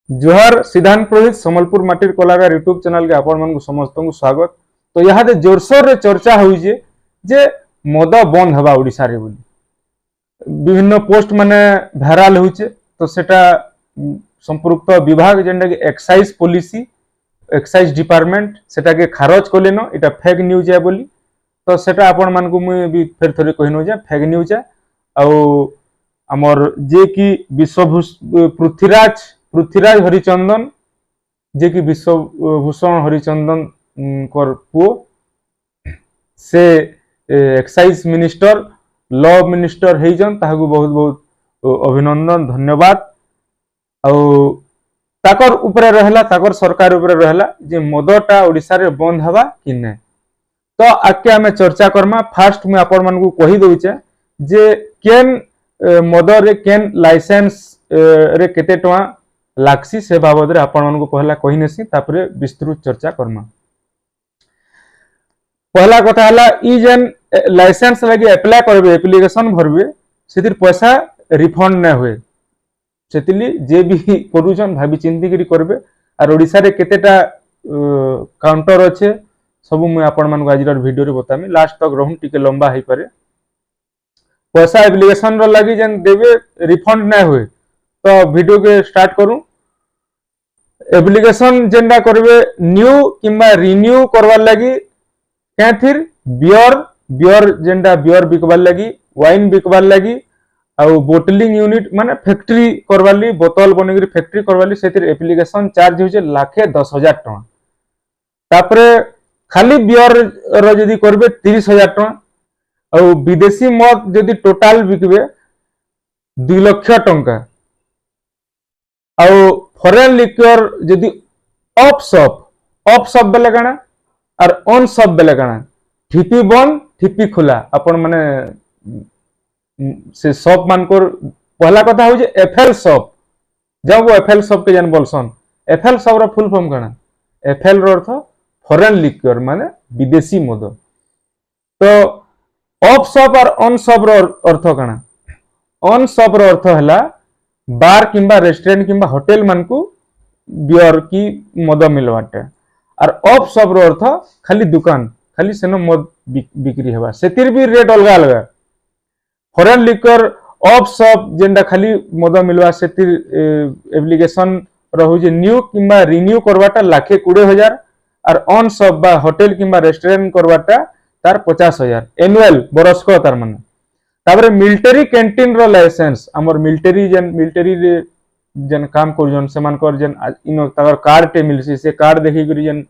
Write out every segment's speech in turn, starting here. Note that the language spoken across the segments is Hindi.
जोहार सिद्धांत पुरोहित संबलपुर माटीर कलाकार यूट्यूब चैनल के आपण मन समस्त को स्वागत। तो यहाँ दे जोरसोर रे चर्चा होइजे जे मद बंद हवा ओडिसा रे बोली विभिन्न पोस्ट माने भाइराल होइचे। तो सेटा संपुक्त विभाग जेंडा कि एक्साइज पॉलिसी एक्साइज डिपार्टमेंट सेटा के खारज कलेन एटा फेक न्यूज है बोली। तो सेटा आपण मन को मुई भी फेर थोड़े कहनो जे फेक न्यूज है। आउ हमर जे कि पृथ्वीराज हरिचंदन जे कि विश्वभूषण हरिचंदन कर पुओ से एक्साइज मिनिस्टर लॉ मिनिस्टर हेजन ताहाकु बहुत बहुत अभिनंदन धन्यवाद। आउ ताकर ऊपर रहला ताकर सरकार ऊपर रहला जे मदटा ओडिसा रे बंद हवा कि नै। तो आके हमें चर्चा करमा। फास्ट में आपण मन को कहि दउचे जे केन मद रे केन लाइसेंस रे केते टवा लागसी से बाबद रे आपण मन को पहला कहि नेसी तापरे विस्तृत चर्चा करमा। पहला कथा हला ई जेन लाइसेंस लगी अप्लाई करबे एप्लीकेशन भरबे सेतिर पैसा रिफंड नै होय सेतिली जे भी करूछन भाबी चिंती करी करबे। आर ओडिसा रे केतेटा काउंटर अछि सब मैं आपण मन को आजिर वीडियो रे बतामी लास्ट तक रहूं टिके लंबा हे पारे। पैसा एप्लीकेशन रो लगी जेन देबे रिफंड नै होय तो वीडियो के स्टार्ट करूं। एप्लीकेशन जेंडा करबे न्यू किंबा रिन्यू करवार लगी कैथिर बियर जेंडा बियर बिकवार लगी वाइन बिकवार लगी आउ बोटलिंग यूनिट माने फैक्ट्री करवार लगी बोतल बनेगिरी फैक्ट्री करवार लगी सेतिर एप्लीकेशन चार्ज होचे 1,10,000 टका। तापरे खाली बियर रो जदी करबे 30,000 टका आउ विदेशी मद जदी टोटल बिकबे 2 लाख टका आउ फॉरेन लिक्योर जदी ऑफ शॉप बेले काना और ऑन शॉप बेले काना ठीपी बंद ठीपी खुला आपण माने से शॉप मान को पहला कथा हो जे एफएल शॉप जाओ वो एफएल शॉप के जन बोलसन एफएल शॉप रो फुल फॉर्म काना एफएल रो अर्थ फॉरेन लिक्योर माने विदेशी मद। तो ऑफ शॉप और ऑन शॉप रो अर्थ काना ऑन शॉप रो अर्थ हला बार किंबा रेस्टोरेंट किंबा होटल मान को बियर की मद मिलवाटे और ऑफ शॉप रो अर्थ खाली दुकान खाली सेनो मद बिक्री हेबा सेतिर भी रेट अलग अलग। फॉरेन लिक्योर ऑफ शॉप जेंडा खाली मद मिलवा सेतिर एप्लीकेशन रहू जे न्यू किंबा रिन्यू करवाटा 1,20,000 और ऑन शॉप बा होटल किंबा रेस्टोरेंट करवाटा तार 50,000 एनुअल बरस को तार माने। तापर मिलिटरी कैंटीन रो लाइसेंस हमर मिलिटरी रे जन काम करजन समान कर जन इन ताकर कार्ड टे मिलसी से कार्ड देखि करी जन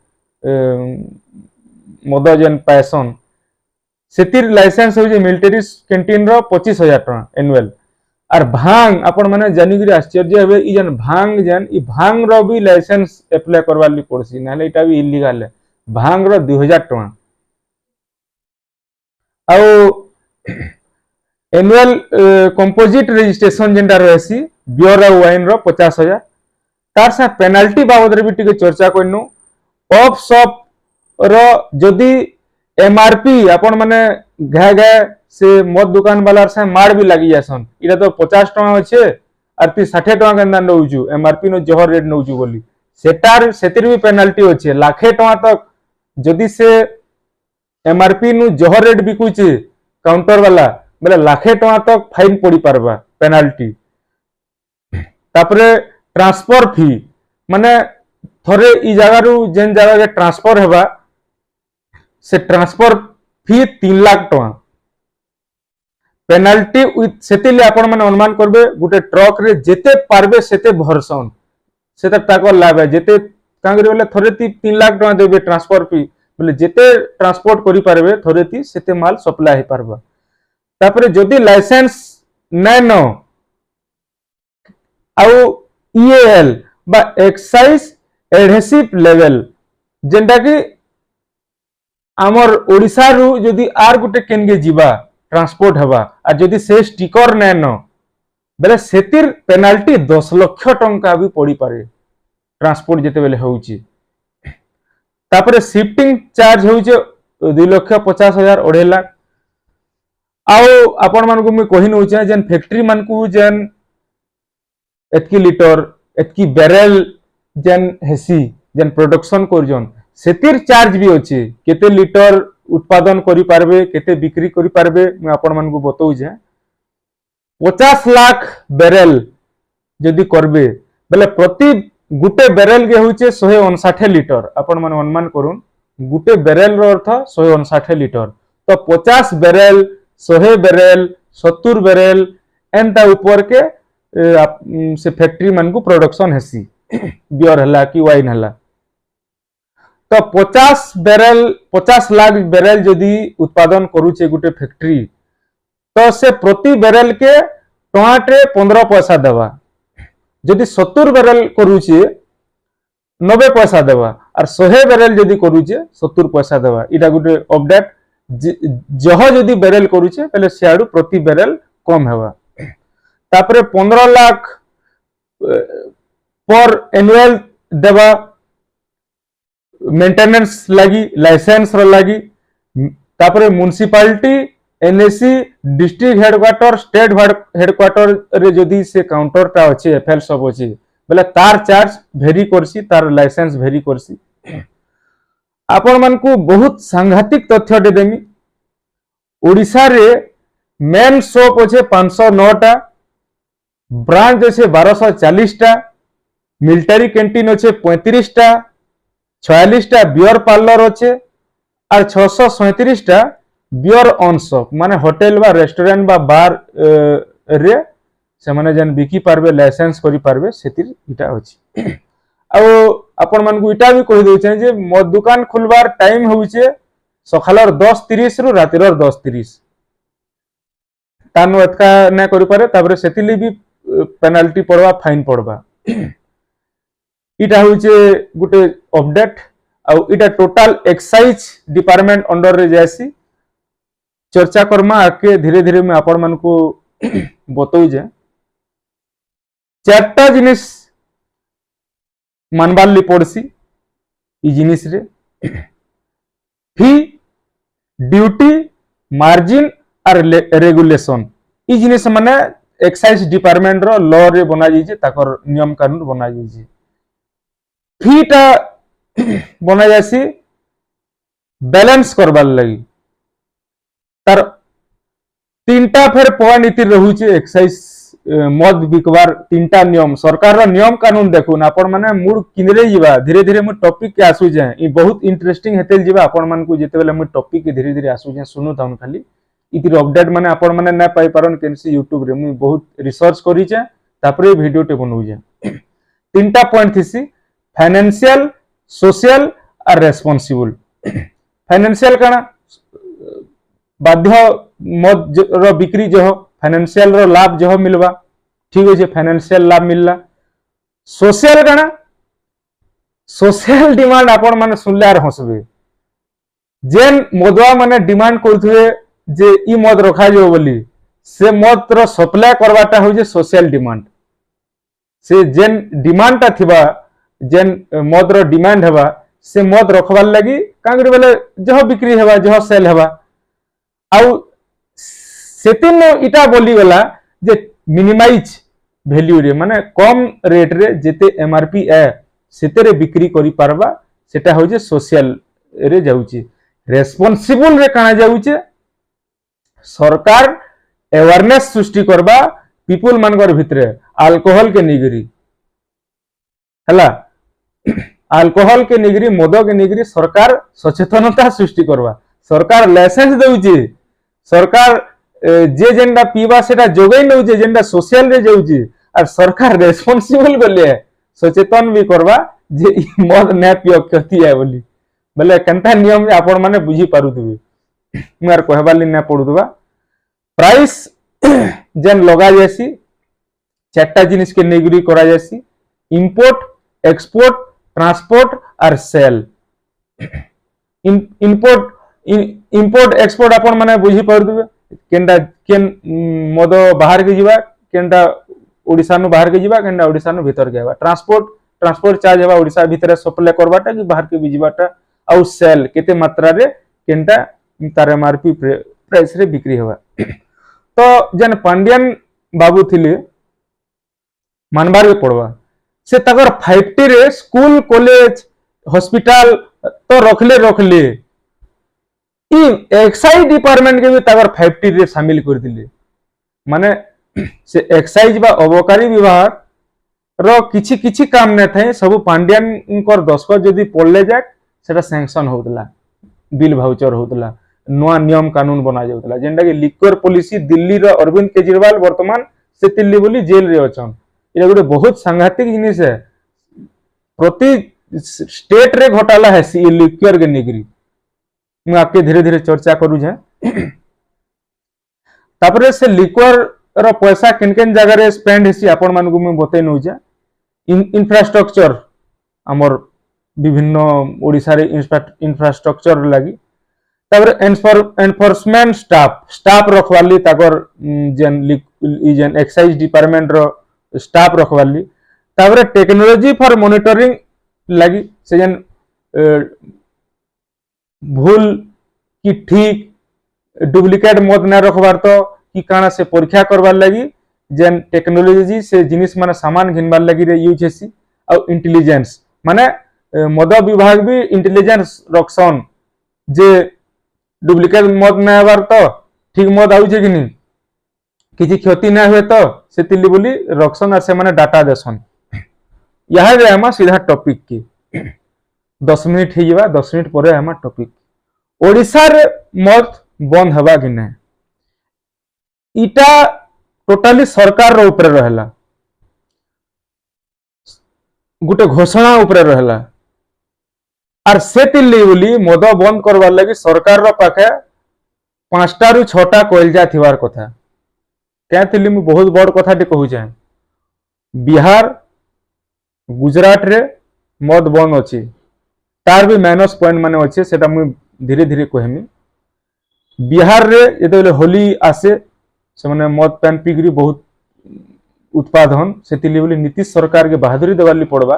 मद जन पैसन सेतिर लाइसेंस हो जे मिलिटरी कैंटीन रो 25,000 टका एनुअल। और भांग आपण माने जानि करी आश्चर्य हेबे ई जन भांग ई भांग रो भी लाइसेंस अप्लाई करवार ली पड़सी नाले एटा भी इलीगल है। भांग रो 2,000 टका आउ एनुअल कंपोजिट रजिस्ट्रेशन जेंडा रहसी बियर और वाइन रो 50,000 तार से पेनाल्टी बाबद रे भी टिके चर्चा करनु। ऑफ शॉप रो जदी एमआरपी आपण माने घे से मद दुकान वाला से मार भी लगी जासन इरा तो 50 टका अछि आर ती 60 टका केंदा नउजु एमआरपी नो जहर रेट नउजु बोली सेटार सेतिर भी पेनाल्टी अछि 1,00,000 टका तक जदी से एमआरपी नु जहर रेट बिकुचे काउंटर वाला बेले 1,00,000 टका तक फाइन पड़ी पारबा पेनाल्टी। तापरे ट्रांसफर फी माने थरे ई जगह रु जेन जगह के ट्रांसफर हेबा से ट्रांसफर फी 3 लाख टका पेनाल्टी विथ सेतिले आपण माने अनुमान करबे गुटे ट्रक रे जेते पारबे सेते भरसन सेते ताको लाभ है जेते कांगरी वाले थरे 3 लाख टका देबे ट्रांसफर फी बोले जेते ट्रांसपोर्ट करि पारबे थरे ती सेते माल सप्लाई हे पारबा। तापरे जदी लाइसेंस नै न आउ ईएएल बा एक्साइज एडहेसिव लेवल जेंडा कि आमर ओडिसा रु जदी आर गुटे केनगे जीवा ट्रांसपोर्ट हेबा आ जदी से स्टिकर नै न बेले सेतिर पेनाल्टी 10 लाख टका भी पड़ी पारे ट्रांसपोर्ट जेते बेले होउची। तापरे शिफ्टिंग चार्ज होउचे 2,50,000 2.5 लाख आउ आपण मान को मैं कहि नउचे जेन फैक्ट्री मान को जेन एतकी लीटर एतकी बैरेल जेन हेसी जेन प्रोडक्शन करजन सेतिर चार्ज भी अच्छे केते लिटर उत्पादन करि पारबे केते बिक्री करि पारबे मैं आपण मन को बताऊ जे 50 लाख बैरेल जदि करबे बेले प्रति गुटे बैरेल के होचे 159 लिटर आपण मन अनुमान करून गुटे बैरेल रो अर्थ 159 लिटर तो 50 बैरेल 100 बैरेल 70 बैरेल एंता ऊपर के से फैक्ट्री मन को प्रोडक्शन हेसी बियर हला कि वाइन हला तो 50 लाख बैरेल जदि उत्पादन करूचे गुटे फैक्ट्री तो से प्रति बैरेल के टमाटे 15 पैसा देवा जदि 70 बैरेल करूचे 90 पैसा देवा और 100 बैरेल जदि करूचे 70 पैसा देवा इटा गुटे अपडेट जह जदि बैरेल करूचे पहले सियाडू प्रति बैरेल कम हेवा तापरे 15 लाख पर एनुअल देवा मेंटेनेंस लगी लाइसेंस रो लगी तापरे municipality NAC district headquarter state headquarter रे जदि से काउंटर टा अछि एफएल सब अछि बेले तार चार्ज भेरी करसी तार लाइसेंस भेरी करसी आपण मन को बहुत सांघातिक तथ्य दे देमी ओडिसा रे मेन शॉप अछि 509 टा ब्रांच अच्छे 1240 टा मिलिटारी कैंटीन अच्छे 35 टा 46 टा बियर पार्लर अच्छे और 637 टा बियर ऑन शॉप माने होटल बा रेस्टोरेंट बा बार रे से माने जन बिकी पारबे लाइसेंस करि पारबे सेतिर इटा अछि आ आपण मन को इटा भी कहि दउ छै जे मद दुकान खुलबार टाइम होउचे सखालर 10:30 रु रातिर 10:30 तानो एतका नै करि पारे ताबरे सेतिली भी पेनाल्टी पड़वा फाइन पड़वा इटा होचे गुटे अपडेट आ इटा टोटल एक्साइज डिपार्टमेंट अंडर रे जासी चर्चा करमा आके धीरे धीरे मैं आपण मन को बताऊ जे चारटा जिनिस मानबार ली पड़सी ई जिनिस रे फी ड्यूटी मार्जिन और रेगुलेशन ई जिनिस माने एक्साइज डिपार्टमेंट रो लॉ रे बना जाइए ताकर नियम कानून बना जाइए फी टा बना जासी बैलेंस करबार लगी तार तीनटा फेर पवा नीति रहूचे एक्साइज मद बिकबार तीनटा नियम सरकार रो नियम कानून देखुन आपण माने मूड किनरे जीवा धीरे धीरे मु टॉपिक के आसु जाय ई बहुत इंटरेस्टिंग हेतेल जीवा आपण मन को जेते बेले मु टॉपिक के धीरे धीरे आसु जाय सुनु ताउन खाली इतिर अपडेट माने आपण माने ना पाई पारन केनसी YouTube रे मु बहुत रिसर्च करी जे तापरे वीडियो टे बनउ जे तीनटा पॉइंट थिसी फाइनेंशियल सोशल और रेस्पोंसिबल फाइनेंशियल काना बाध्य मद रो बिक्री जो फाइनेंशियल रो लाभ जो मिलवा ठीक है फाइनेंशियल लाभ मिलला सोशल काना सोशल डिमांड आपण माने सुनले आर हसबे जेन मदवा माने डिमांड करथुए जे ई मद रखा जो बोली से मद रो सप्लाई करवाटा हो जे सोशल डिमांड से जेन डिमांड ता थिबा जेन मद रो डिमांड हेबा से मद रखबार लगी कांगरी बेले जह बिक्री हेबा जह सेल हेबा आउ सेतिन इटा बोली गला जे मिनिमाइज वैल्यू रे माने कम रेट रे जेते एमआरपी ए सेते रे बिक्री करि पारबा सेटा हो जे सोशल रे जाउची रेस्पोंसिबल रे काना जाउचे सरकार अवेयरनेस सृष्टि करबा पीपल मानकर भितरे अल्कोहल के निगरी हला अल्कोहल के निगरी मद के निगरी सरकार सचेतनता सृष्टि करबा सरकार लाइसेंस देउची सरकार जे जेंडा पीवा सेटा जोगई नउचे जेंडा सोशल रे जाउची और सरकार रेस्पोंसिबल गले सचेतन भी करबा जे ई मद न पियो क्षति है बोली बोले कंता नियम आपण माने बुझी पारुथबे मार कहबाली न पडुदबा प्राइस जेन लगा जासी चारटा जिनिस के निगरी करा जासी इंपोर्ट एक्सपोर्ट ट्रांसपोर्ट और सेल इंपोर्ट एक्सपोर्ट आपण माने बुझी पारुथबे केंडा केन मद बाहर के जीवा केंडा ओडिसा नु बाहर के जीवा केंडा ओडिसा नु भीतर के ट्रांसपोर्ट चार्ज हेबा ओडिसा भीतर सप्लाई करबाटा कि बाहर के बिजीबाटा आउ सेल केते मात्रा रे केंडा तार एमआरपी प्राइस रे बिक्री हेबा तो जन पांड्यन बाबू थिले मानबार के पड़वा से तकर 5T रे स्कूल कॉलेज हॉस्पिटल तो रखले इ एक्साइज डिपार्टमेंट के भी तकर 5T रे शामिल कर दिले माने से एक्साइज बा अबकारी विभाग रो किछि किछि काम न थे सब पांड्यान कर दस्खत जदि पड़ले जाए सेटा सैंक्शन होतला बिल भाउचर होतला नुआ नियम कानून बना जाउतला जेंडा कि लिक्वर पॉलिसी दिल्ली रो अरविंद केजरीवाल वर्तमान से दिल्ली बोली जेल रे अछन ये गोटे बहुत सांघातिक जिनिस है प्रति स्टेट रे घोटाला है सी लिक्वर के निगरी मैं आपके धीरे धीरे चर्चा करू जे तापरे से लिक्वर रो पैसा केन केन जगह रे स्पेंड हेसी आपण मान को मैं बतै नउ जे इंफ्रास्ट्रक्चर हमर विभिन्न ओडिसा रे इंफ्रास्ट्रक्चर लागि तापर एनफोर्समेंट स्टाफ रखवाली ताकर जेन एक्साइज डिपार्टमेंट रो स्टाफ रखवाली तापर टेक्नोलॉजी फॉर मॉनिटरिंग लागि से जेन भूल कि ठीक डुप्लीकेट मत न रखबार तो कि काना से परीक्षा करबार लगी जेन टेक्नोलॉजी से जिनिस माने सामान घिनबार लगी रे यूज हेसी और इंटेलिजेंस माने मद विभाग भी इंटेलिजेंस रखसन जे डुप्लीकेट मत न आबार तो ठीक मत आउजे कि नहीं किसी क्षति न हुए तो से तिल्ली बोली रखसन और से माने डाटा देसन यहाँ जे हम सीधा टॉपिक की 10 मिनिट ही जवा 10 मिनिट पर हम टॉपिक ओडिसा रे मत बंद हवा कि नहीं इटा टोटाली सरकार रो ऊपर रहला गुटे घोषणा ऊपर रहला और से तिल्ली बोली मद बंद करवार लगी सरकार रो पाखे 5टा रु 6टा कोयलजा थिवार कथा क्या थिल्ली मु बहुत बड़ कथा टे कहू जाए बिहार गुजरात रे मद बंद अछि तार भी माइनस पॉइंट माने अछि सेटा मु धीरे धीरे कहमी बिहार रे जेते होली आसे से माने मद पान पिगरी बहुत उत्पादन से तिल्ली बोली नीतीश सरकार के बहादुरी देवाली पड़वा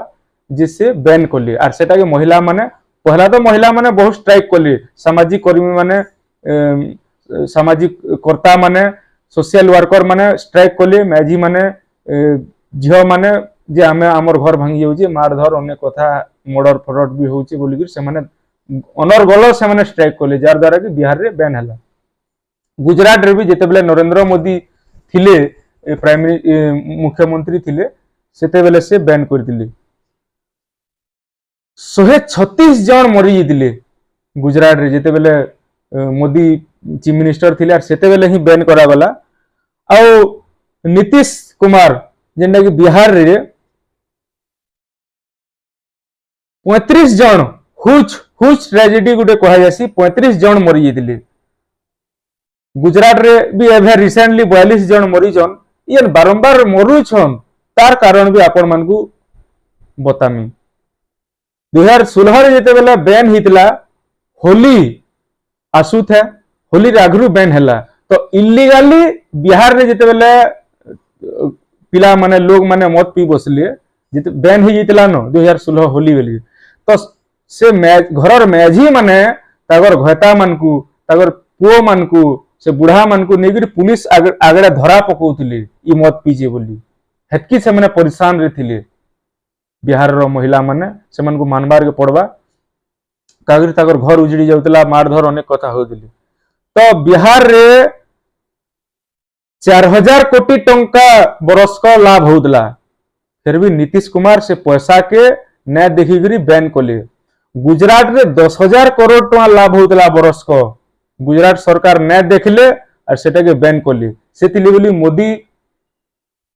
जिससे बैन करली और सेटा के महिला माने पहला तो महिला माने बहुत स्ट्राइक करली सामाजिक कर्मी माने सामाजिक कर्ता माने सोशल वर्कर माने स्ट्राइक करली मैजी माने झियो माने जे हमें आमर घर भांगी जाउची मारधर अनेक कथा मर्डर फरड भी होउची बोली कि से माने अनर्गल से माने स्ट्राइक करली जार द्वारा कि बिहार रे बैन हला गुजरात रे भी जेते बेले नरेंद्र मोदी थिले प्राइमरी मुख्यमंत्री थिले सेते बेले से बैन कर दिले 136 जन मरी जितिले गुजरात रे जेते बेले मोदी चीफ मिनिस्टर थिले और सेते बेले ही बैन करा वाला आ नीतीश कुमार जेंडा कि बिहार रे 35 जन हुज ट्रेजेडी गुटे कहा जासी 35 जन मरी जितिले गुजरात रे भी एभे रिसेंटली 42 जन मरीजन ये बारंबार मरुछन तार कारण भी आपण मान को बतामी 2016 रे जेते बेला बैन हितला होली आसु थे होली आगरू बैन हला तो इलीगली बिहार रे जेते बेला पिला माने लोग माने मत पी बसले जेते बैन ही जितला न 2016 होली बेली तो से घरर मेझी माने तागर घता मान को तागर पुओ मान को से बुढ़ा मान को नेगिर पुलिस आगड़े धरा पकाउथिले ई मत पीजे बोली हेतकी से माने परेशान रे थिले बिहार रो महिला माने से मान को मानबार के पड़वा कागरी तागर घर उजड़ी जाउतला मारधर अनेक कथा होदिले तो बिहार रे 4000 कोटी टंका बरस का लाभ होदला फिर भी नीतीश कुमार से पैसा के न देखिकरी बैन कले गुजरात रे 10,000 करोड़ टका लाभ होदला बरस को गुजरात सरकार न देखले और सेटा के बैन कले सेतिली बोली मोदी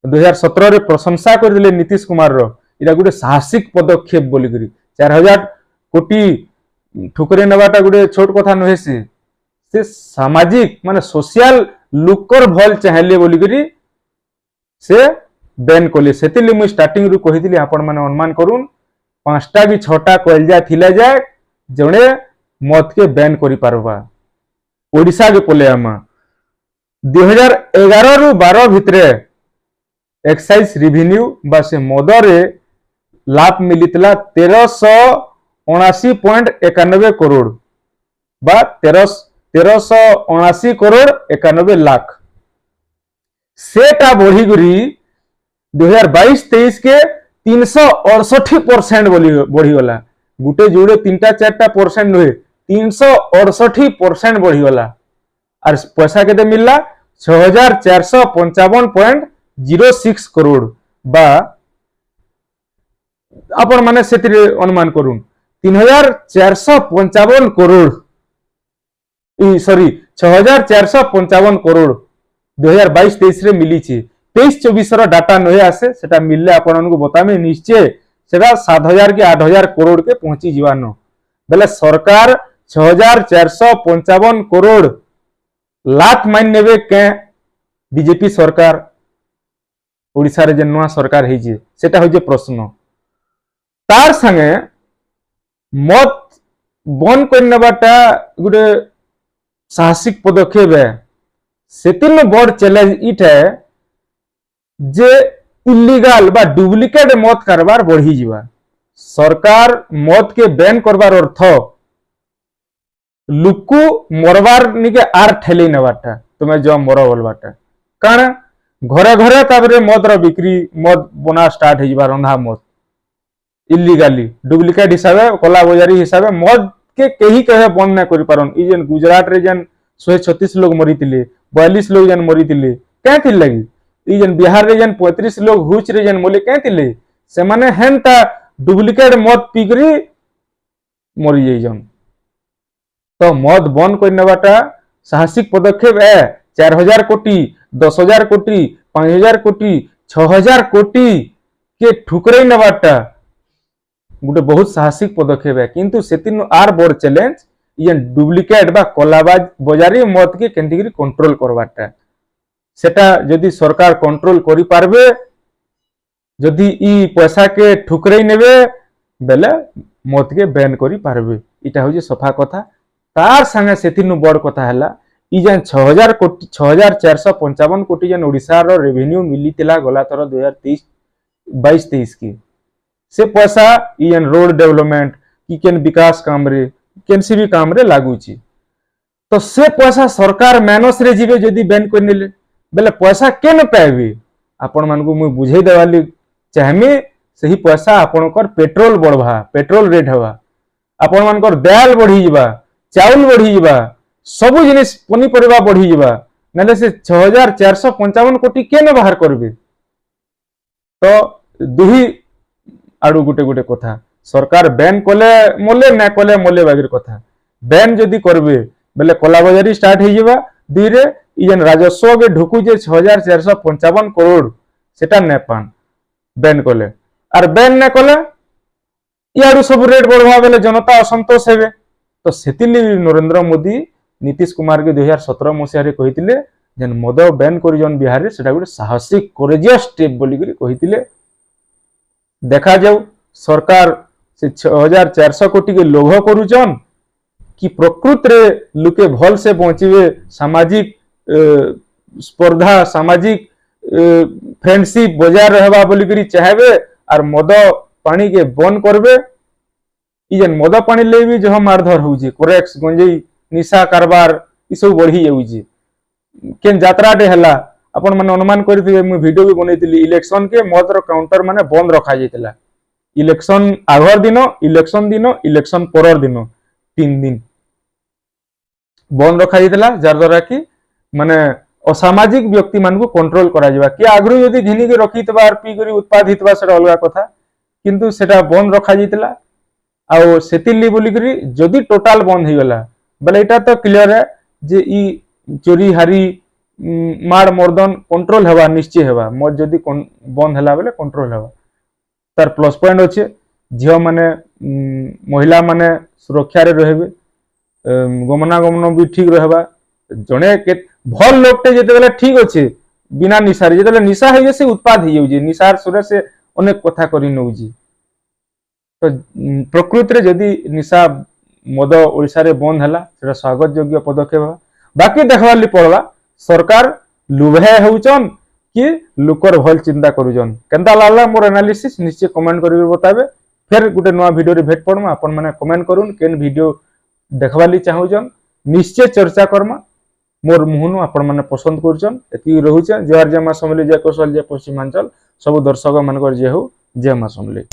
2017 रे प्रशंसा कर दिले नीतीश कुमार रो इरा गुटे साहसिक पदक्षेप बोली करी 4000 कोटी ठुकरे नबाटा गुटे छोट कथा नहे से सामाजिक माने सोशल लुकर भल चाहले बोली करी से बैन कले सेतिली मु स्टार्टिंग रु कहि दिली आपण माने अनुमान करूं 5टा कि 6टा कोयलजा थिले जाय जणे मत के बैन करि पारबा ओडिसा के पले आमा 2011 रु 12 भितरे एक्साइज रेवेन्यू बा से मदरे लाभ मिलितला 1379.91 करोड़ बा 1379 करोड़ 91 लाख सेटा बढ़ी गुरी 2022-23 के 368% बढ़ीगला। गुटे जोड़े 3-4% नुहे 368% बढ़ीगला। और पैसा केते मिलला 6455.06 करोड़ बा आपण माने सेतिरे अनुमान करूं 3455 करोड़ सॉरी 6455 करोड़ 2022-23 रे मिली छि। 23-24 रो डाटा नहे आसे सेटा मिलले आपण को बतामे निश्चय सेटा 7000 के 8000 करोड़ के पहुंची जीवानो बेले सरकार 6455 करोड़ लाख मान नेबे के बीजेपी सरकार ओडिसा रे जे नवा सरकार हे जे सेटा हो जे प्रश्न तार संगे मत बंद कर नेबाटा गुटे साहसिक पदक्षेप है। सेतिन बड़ चैलेंज इटा है जे इलीगल बा डुप्लिकेट मत कारबार बढ़ी जीवा। सरकार मत के बैन करबार अर्थ लुकु मरबार निके आर ठेली नेबाटा तुमे जो मर बोलबाटा कारण घरे घरे ताबरे मद रो बिक्री मद बना स्टार्ट हे जीवा रंधा मद इलीगली डुप्लिकेट हिसाब कला बजारी हिसाब मद के कहीं कहे बंद ना करि पारन। ई जेन गुजरात रे जेन 136 लोग मरीतिले 42 लोग जेन मरीतिले क्या थिल लगी ई जेन बिहार रे जेन 35 लोग हुच रे जेन मोले क्या थिले से माने हेनता डुप्लिकेट मद पीकरी मरी जाई जन। तो मद बंद कर नेबाटा साहसिक पदक्षेप है। 4000 कोटी 10,000 कोटी 5,000 कोटी 6,000 कोटी के ठुकरे नेबाटा गोटे बहुत साहसिक पदक्षेप है। किंतु सेतिन आर बड़ चैलेंज ये डुप्लिकेट बा कलाबाज बजारी मत के केंटिगिरी कंट्रोल करवाटा सेटा जदि सरकार कंट्रोल करि पारबे जदि ई पैसा के ठुकरे नेबे बेले मत के बैन करि पारबे इटा हो जे सफा कथा। तार संगे सेतिन बड़ कथा हला ई जेन 6000 कोटी 6455 कोटी जेन ओडिसा रो रेवेन्यू मिलितिला गला थर 2023 की से पैसा इन रोड डेवलपमेंट की केन विकास काम रे केनसी भी काम रे लागू छी। तो से पैसा सरकार माइनस रे जीवे जदी बैन कर नेले बेले पैसा केन पाइबे आपण मान को मु बुझे देवाली चाहमे सही पैसा आपनकर पेट्रोल बढ़वा पेट्रोल रेट हवा आपण मानकर दाल बढ़ी जीवा चाउल बढ़ी जीवा सब जिनिस पनी परिबा बढ़ी जीवा नले से 6455 कोटी केन बाहर करबे। तो दुही आड़ू गुटे गुटे कथा सरकार बैन कले मोले ना कले मोले बागिर कथा बैन जदि करबे बेले कला बजारी स्टार्ट हो जावा दुई रे इजन राजस्व के ढुकु जे 6455 करोड़ सेटा ने पान बैन कले आर बैन ना कले याडू सब रेट बढ़वा बेले जनता असंतोष हेबे। तो सेतिली नरेंद्र मोदी नीतीश कुमार के 2017 मसिया रे कहितिले जेन मद बैन करि जन बिहार रे सेटा गुटे साहसिक कोरेजियस स्टेप बोली करि कहितिले। देखा जाऊ सरकार से 6400 कोटी के लोभ करुचन कि प्रकृत रे लुके भल से पहुंचीबे सामाजिक स्पर्धा सामाजिक फ्रेंडशिप बजाय रहबा बोली करी चाहबे आर मद पानी के बंद करबे। ई जेन मद पानी ले भी जो मारधर होउची कोरेक्स गंजेई निशा कारबार ई सब बढ़ी जाउची केन यात्रा डे हला अपन माने अनुमान करथिबे मु वीडियो भी बनैतिली इलेक्शन के मद रो काउंटर माने बंद रखा जाइतला इलेक्शन आगर दिन इलेक्शन परर दिन 3 दिन बंद रखा जाइतला जार द्वारा कि माने असामाजिक व्यक्ति मान को कंट्रोल करा जाबा कि आगरु यदि घिनी के रखितबा आर पी करी उत्पाद हितबा सेटा अलगा कथा किंतु सेटा बंद रखा जाइतला आ सेतिली बोली करी जदि टोटल बंद हो गला बेले एटा तो क्लियर है जे ई चोरी हारी मार मर्दन कंट्रोल हेबा निश्चय हेबा मत जदि बंद हला बेले कंट्रोल हेबा तार प्लस पॉइंट अच्छे झियो माने महिला माने सुरक्षा रे रहबे गमनागमन भी ठीक रहबा जने के भल लोकटे जेते बेले ठीक अच्छे बिना निशा रे जेते निशा हे से उत्पाद हो जाउजी निशार सुरे से अनेक कथा करी नउजी। तो प्रकृति रे जदि निशा मद ओडिसा रे बंद हला सेटा स्वागत योग्य पदक्षेप बा। बाकी देखवाली पड़वा सरकार लुभे होउचन कि लुकर भल चिंता करूजन केनता लागला मोर एनालिसिस निश्चय कमेंट करिवे बताबे फिर गुटे नवा वीडियो रे भेट पड़मा अपन माने कमेंट करून केन वीडियो देखवाली चाहुजन निश्चय चर्चा करमा मोर मुहनु अपन माने पसंद करूचन एति रहउचे जहर जमा समले जे कौशल जे पश्चिमांचल सब दर्शक मानकर जे हो जय मां समलेई।